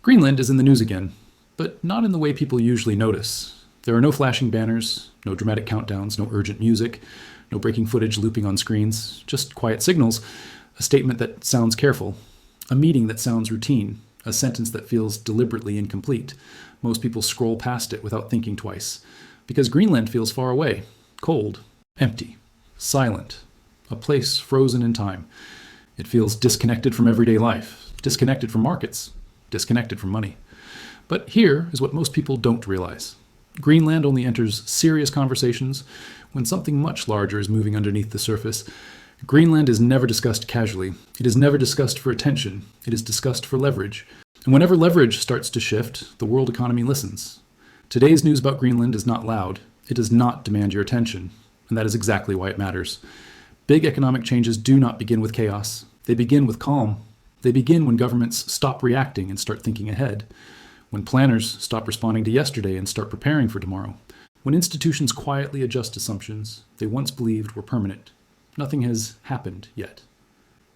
Greenland is in the news again, but not in the way people usually notice. There are no flashing banners, no dramatic countdowns, no urgent music, no breaking footage looping on screens, just quiet signals, a statement that sounds careful, a meeting that sounds routine, a sentence that feels deliberately incomplete. Most people scroll past it without thinking twice, because Greenland feels far away, cold, empty, silent, a place frozen in time. It feels disconnected from everyday life, disconnected from markets, disconnected from money. But here is what most people don't realize. Greenland only enters serious conversations when something much larger is moving underneath the surface. Greenland is never discussed casually. It is never discussed for attention. It is discussed for leverage. And whenever leverage starts to shift, the world economy listens. Today's news about Greenland is not loud. It does not demand your attention. And that is exactly why it matters. Big economic changes do not begin with chaos. They begin with calm. They begin when governments stop reacting and start thinking ahead. When planners stop responding to yesterday and start preparing for tomorrow. When institutions quietly adjust assumptions they once believed were permanent. Nothing has happened yet.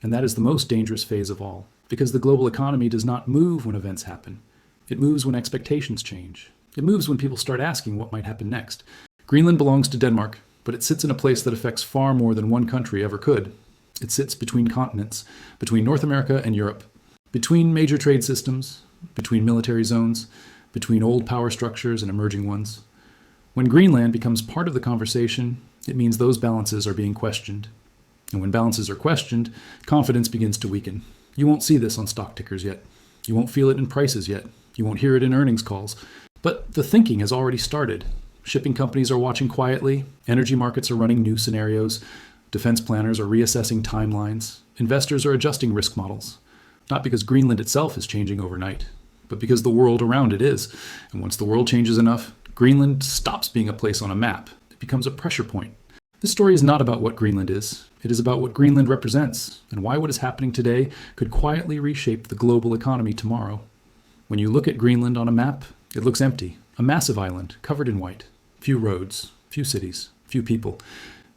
And that is the most dangerous phase of all, because the global economy does not move when events happen. It moves when expectations change. It moves when people start asking what might happen next. Greenland belongs to Denmark, but it sits in a place that affects far more than one country ever could. It sits between continents, between North America and Europe, between major trade systems, between military zones, between old power structures and emerging ones. When Greenland becomes part of the conversation, it means those balances are being questioned. And when balances are questioned, confidence begins to weaken. You won't see this on stock tickers yet. You won't feel it in prices yet. You won't hear it in earnings calls. But the thinking has already started. Shipping companies are watching quietly. Energy markets are running new scenarios. Defense planners are reassessing timelines. Investors are adjusting risk models. Not because Greenland itself is changing overnight, but because the world around it is. And once the world changes enough, Greenland stops being a place on a map. It becomes a pressure point. This story is not about what Greenland is. It is about what Greenland represents and why what is happening today could quietly reshape the global economy tomorrow. When you look at Greenland on a map, it looks empty. A massive island covered in white. Few roads, few cities, few people.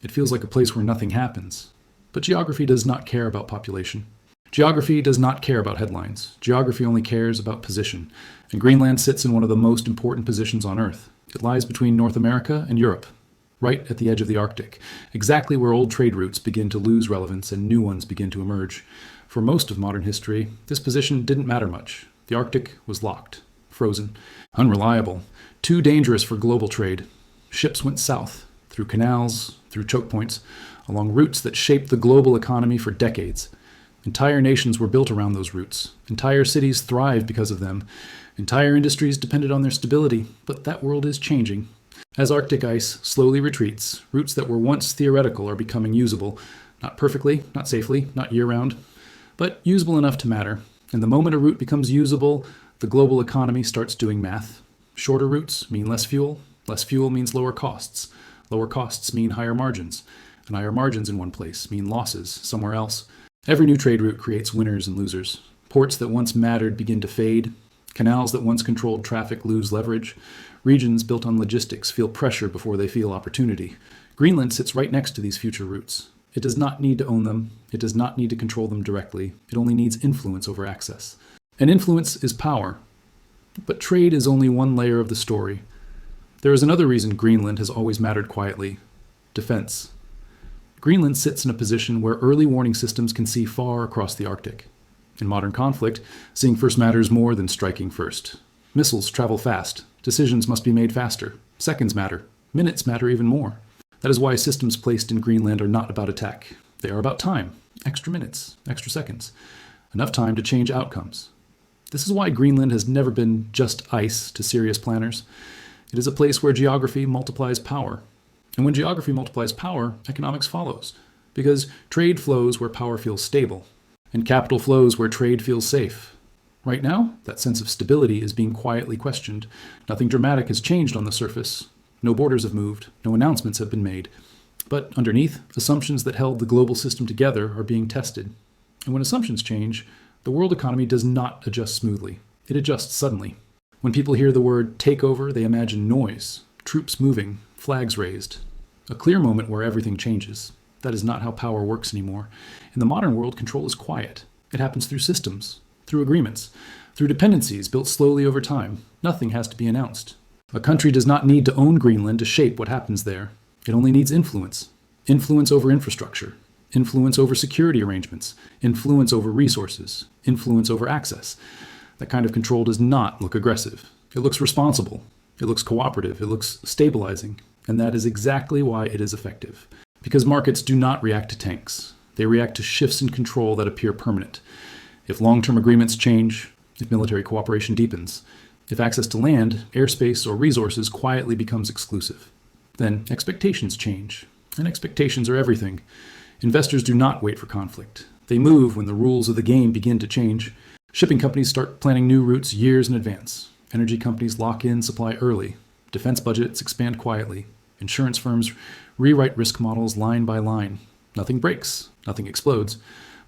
It feels like a place where nothing happens. But geography does not care about population. Geography does not care about headlines. Geography only cares about position. And Greenland sits in one of the most important positions on Earth. It lies between North America and Europe, right at the edge of the Arctic, exactly where old trade routes begin to lose relevance and new ones begin to emerge. For most of modern history, this position didn't matter much. The Arctic was locked, frozen, unreliable, too dangerous for global trade. Ships went south, through canals, through choke points, along routes that shaped the global economy for decades. Entire nations were built around those routes. Entire cities thrived because of them. Entire industries depended on their stability, but that world is changing. As Arctic ice slowly retreats, routes that were once theoretical are becoming usable. Not perfectly, not safely, not year-round, but usable enough to matter. And the moment a route becomes usable, the global economy starts doing math. Shorter routes mean less fuel means lower costs. Lower costs mean higher margins. And higher margins in one place mean losses somewhere else. Every new trade route creates winners and losers. Ports that once mattered begin to fade. Canals that once controlled traffic lose leverage. Regions built on logistics feel pressure before they feel opportunity. Greenland sits right next to these future routes. It does not need to own them. It does not need to control them directly. It only needs influence over access. And influence is power. But trade is only one layer of the story. There is another reason Greenland has always mattered quietly. Defense. Greenland sits in a position where early warning systems can see far across the Arctic. In modern conflict, seeing first matters more than striking first. Missiles travel fast. Decisions must be made faster. Seconds matter. Minutes matter even more. That is why systems placed in Greenland are not about attack. They are about time. Extra minutes, extra seconds. Enough time to change outcomes. This is why Greenland has never been just ice to serious planners. It is a place where geography multiplies power. And when geography multiplies power, economics follows. Because trade flows where power feels stable. And capital flows where trade feels safe. Right now, that sense of stability is being quietly questioned. Nothing dramatic has changed on the surface. No borders have moved. No announcements have been made. But underneath, assumptions that held the global system together are being tested. And when assumptions change, the world economy does not adjust smoothly. It adjusts suddenly. When people hear the word takeover, they imagine noise, troops moving, flags raised. A clear moment where everything changes. That is not how power works anymore. In the modern world, control is quiet. It happens through systems, through agreements. Through dependencies built slowly over time, nothing has to be announced. A country does not need to own Greenland to shape what happens there. It only needs influence. Influence over infrastructure. Influence over security arrangements. Influence over resources. Influence over access. That kind of control does not look aggressive. It looks responsible. It looks cooperative. It looks stabilizing. And that is exactly why it is effective. Because markets do not react to tanks. They react to shifts in control that appear permanent. If long-term agreements change, if military cooperation deepens, if access to land, airspace, or resources quietly becomes exclusive, then expectations change. And expectations are everything. Investors do not wait for conflict. They move when the rules of the game begin to change. Shipping companies start planning new routes years in advance. Energy companies lock in supply early. Defense budgets expand quietly. Insurance firms rewrite risk models line by line. Nothing breaks, nothing explodes,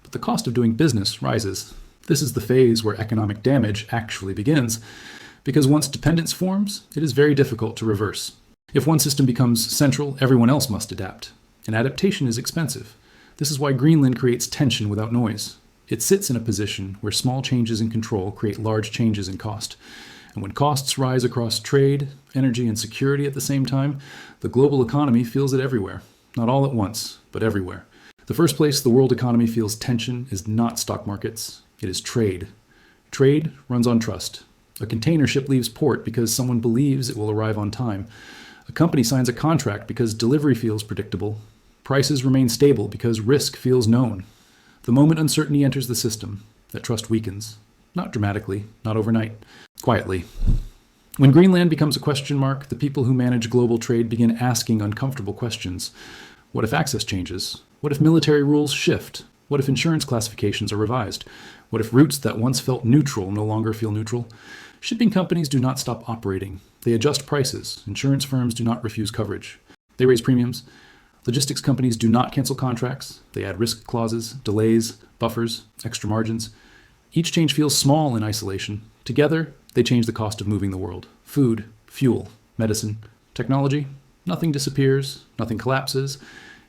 but the cost of doing business rises. This is the phase where economic damage actually begins, because once dependence forms, it is very difficult to reverse. If one system becomes central, everyone else must adapt, and adaptation is expensive. This is why Greenland creates tension without noise. It sits in a position where small changes in control create large changes in cost. And when costs rise across trade, energy, and security at the same time, the global economy feels it everywhere. Not all at once, but everywhere. The first place the world economy feels tension is not stock markets. It is trade. Trade runs on trust. A container ship leaves port because someone believes it will arrive on time. A company signs a contract because delivery feels predictable. Prices remain stable because risk feels known. The moment uncertainty enters the system, that trust weakens. Not dramatically, not overnight. Quietly. When Greenland becomes a question mark, the people who manage global trade begin asking uncomfortable questions. What if access changes? What if military rules shift? What if insurance classifications are revised? What if routes that once felt neutral no longer feel neutral? Shipping companies do not stop operating. They adjust prices. Insurance firms do not refuse coverage. They raise premiums. Logistics companies do not cancel contracts. They add risk clauses, delays, buffers, extra margins. Each change feels small in isolation. Together, they change the cost of moving the world. Food, fuel, medicine, technology. Nothing disappears, nothing collapses.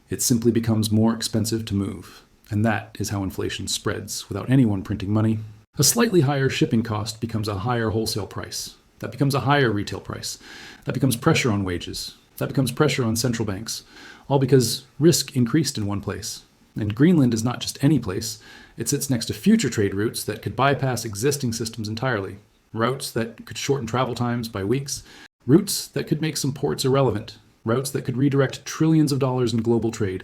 It simply becomes more expensive to move. And that is how inflation spreads, without anyone printing money. A slightly higher shipping cost becomes a higher wholesale price. That becomes a higher retail price. That becomes pressure on wages. That becomes pressure on central banks. All because risk increased in one place. And Greenland is not just any place. It sits next to future trade routes that could bypass existing systems entirely. Routes that could shorten travel times by weeks. Routes that could make some ports irrelevant. Routes that could redirect trillions of dollars in global trade.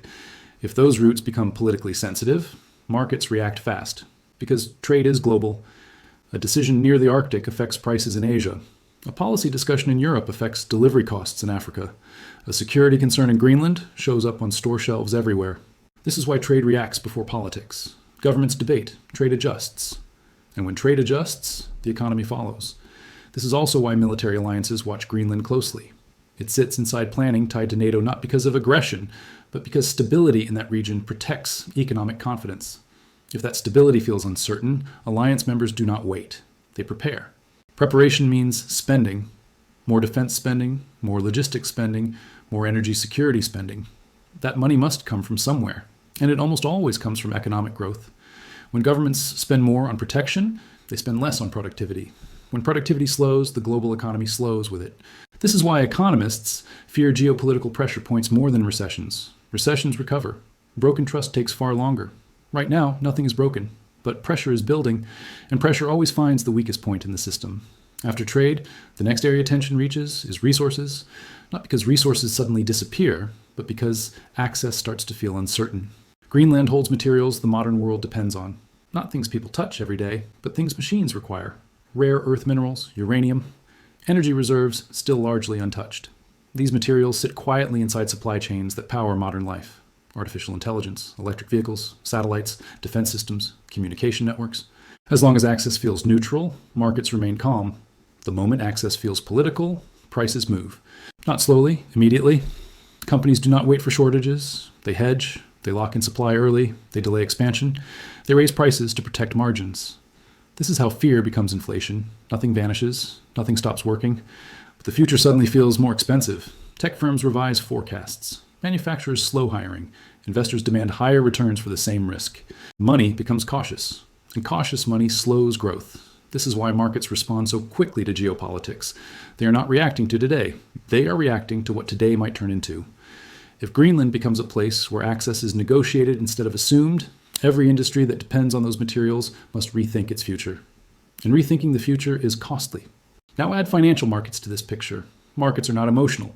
If those routes become politically sensitive, markets react fast. Because trade is global. A decision near the Arctic affects prices in Asia. A policy discussion in Europe affects delivery costs in Africa. A security concern in Greenland shows up on store shelves everywhere. This is why trade reacts before politics. Governments debate, trade adjusts. And when trade adjusts, the economy follows. This is also why military alliances watch Greenland closely. It sits inside planning tied to NATO not because of aggression, but because stability in that region protects economic confidence. If that stability feels uncertain, alliance members do not wait. They prepare. Preparation means spending. More defense spending, more logistics spending, more energy security spending. That money must come from somewhere. And it almost always comes from economic growth. When governments spend more on protection, they spend less on productivity. When productivity slows, the global economy slows with it. This is why economists fear geopolitical pressure points more than recessions. Recessions recover. Broken trust takes far longer. Right now, nothing is broken, but pressure is building, and pressure always finds the weakest point in the system. After trade, the next area tension reaches is resources, not because resources suddenly disappear, but because access starts to feel uncertain. Greenland holds materials the modern world depends on. Not things people touch every day, but things machines require. Rare earth minerals, uranium, energy reserves still largely untouched. These materials sit quietly inside supply chains that power modern life. Artificial intelligence, electric vehicles, satellites, defense systems, communication networks. As long as access feels neutral, markets remain calm. The moment access feels political, prices move. Not slowly, immediately. Companies do not wait for shortages. They hedge. They lock in supply early. They delay expansion. They raise prices to protect margins. This is how fear becomes inflation. Nothing vanishes. Nothing stops working. But the future suddenly feels more expensive. Tech firms revise forecasts. Manufacturers slow hiring. Investors demand higher returns for the same risk. Money becomes cautious. And cautious money slows growth. This is why markets respond so quickly to geopolitics. They are not reacting to today. They are reacting to what today might turn into. If Greenland becomes a place where access is negotiated instead of assumed, every industry that depends on those materials must rethink its future. And rethinking the future is costly. Now add financial markets to this picture. Markets are not emotional,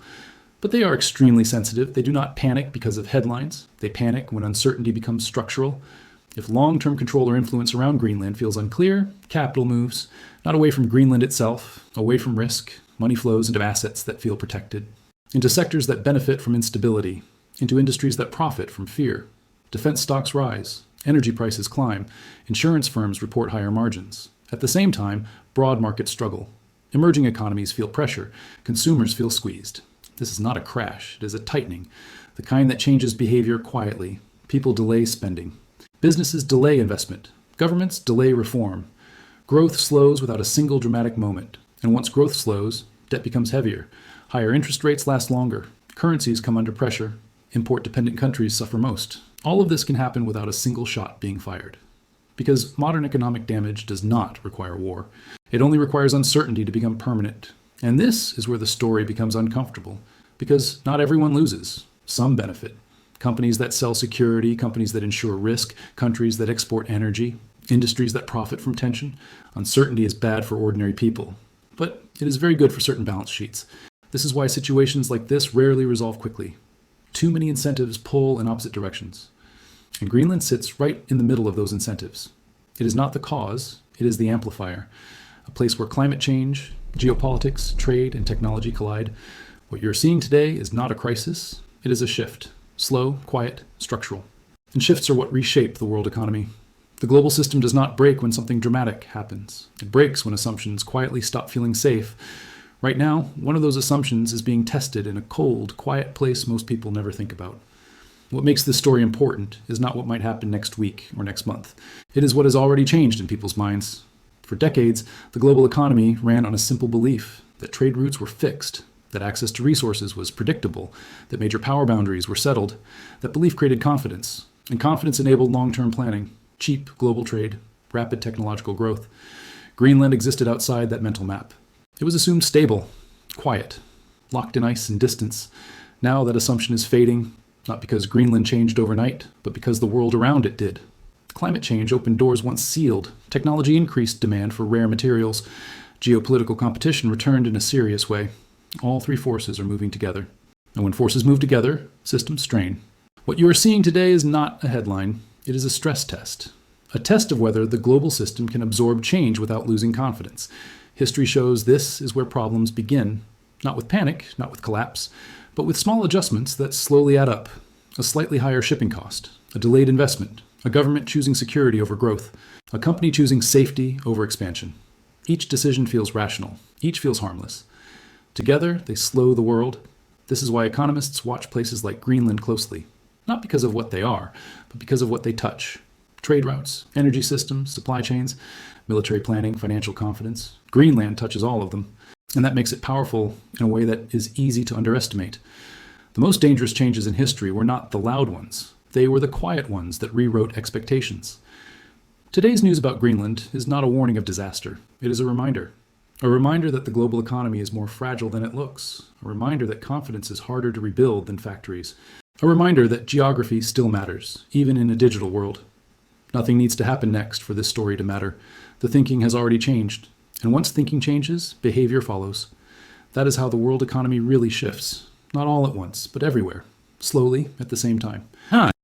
but they are extremely sensitive. They do not panic because of headlines. They panic when uncertainty becomes structural. If long-term control or influence around Greenland feels unclear, capital moves, not away from Greenland itself, away from risk. Money flows into assets that feel protected, into sectors that benefit from instability, into industries that profit from fear. Defense stocks rise, energy prices climb, insurance firms report higher margins. At the same time, broad markets struggle. Emerging economies feel pressure, consumers feel squeezed. This is not a crash, it is a tightening, the kind that changes behavior quietly. People delay spending. Businesses delay investment. Governments delay reform. Growth slows without a single dramatic moment. And once growth slows, debt becomes heavier. Higher interest rates last longer. Currencies come under pressure. Import-dependent countries suffer most. All of this can happen without a single shot being fired. Because modern economic damage does not require war. It only requires uncertainty to become permanent. And this is where the story becomes uncomfortable. Because not everyone loses. Some benefit. Companies that sell security, companies that insure risk, countries that export energy, industries that profit from tension. Uncertainty is bad for ordinary people. But it is very good for certain balance sheets. This is why situations like this rarely resolve quickly. Too many incentives pull in opposite directions. And Greenland sits right in the middle of those incentives. It is not the cause, it is the amplifier. A place where climate change, geopolitics, trade, and technology collide. What you're seeing today is not a crisis, it is a shift. Slow, quiet, structural. And shifts are what reshape the world economy. The global system does not break when something dramatic happens. It breaks when assumptions quietly stop feeling safe. Right now, one of those assumptions is being tested in a cold, quiet place most people never think about. What makes this story important is not what might happen next week or next month. It is what has already changed in people's minds. For decades, the global economy ran on a simple belief that trade routes were fixed, that access to resources was predictable, that major power boundaries were settled. That belief created confidence, and confidence enabled long-term planning, cheap global trade, rapid technological growth. Greenland existed outside that mental map. It was assumed stable, quiet, locked in ice and distance. Now that assumption is fading, not because Greenland changed overnight, but because the world around it did. Climate change opened doors once sealed. Technology increased demand for rare materials. Geopolitical competition returned in a serious way. All three forces are moving together. And when forces move together, systems strain. What you are seeing today is not a headline. It is a stress test. A test of whether the global system can absorb change without losing confidence. History shows this is where problems begin. Not with panic, not with collapse, but with small adjustments that slowly add up. A slightly higher shipping cost, a delayed investment, a government choosing security over growth, a company choosing safety over expansion. Each decision feels rational. Each feels harmless. Together, they slow the world. This is why economists watch places like Greenland closely. Not because of what they are, but because of what they touch. Trade routes, energy systems, supply chains, military planning, financial confidence. Greenland touches all of them. And that makes it powerful in a way that is easy to underestimate. The most dangerous changes in history were not the loud ones. They were the quiet ones that rewrote expectations. Today's news about Greenland is not a warning of disaster. It is a reminder. A reminder that the global economy is more fragile than it looks. A reminder that confidence is harder to rebuild than factories. A reminder that geography still matters, even in a digital world. Nothing needs to happen next for this story to matter. The thinking has already changed. And once thinking changes, behavior follows. That is how the world economy really shifts. Not all at once, but everywhere. Slowly, at the same time.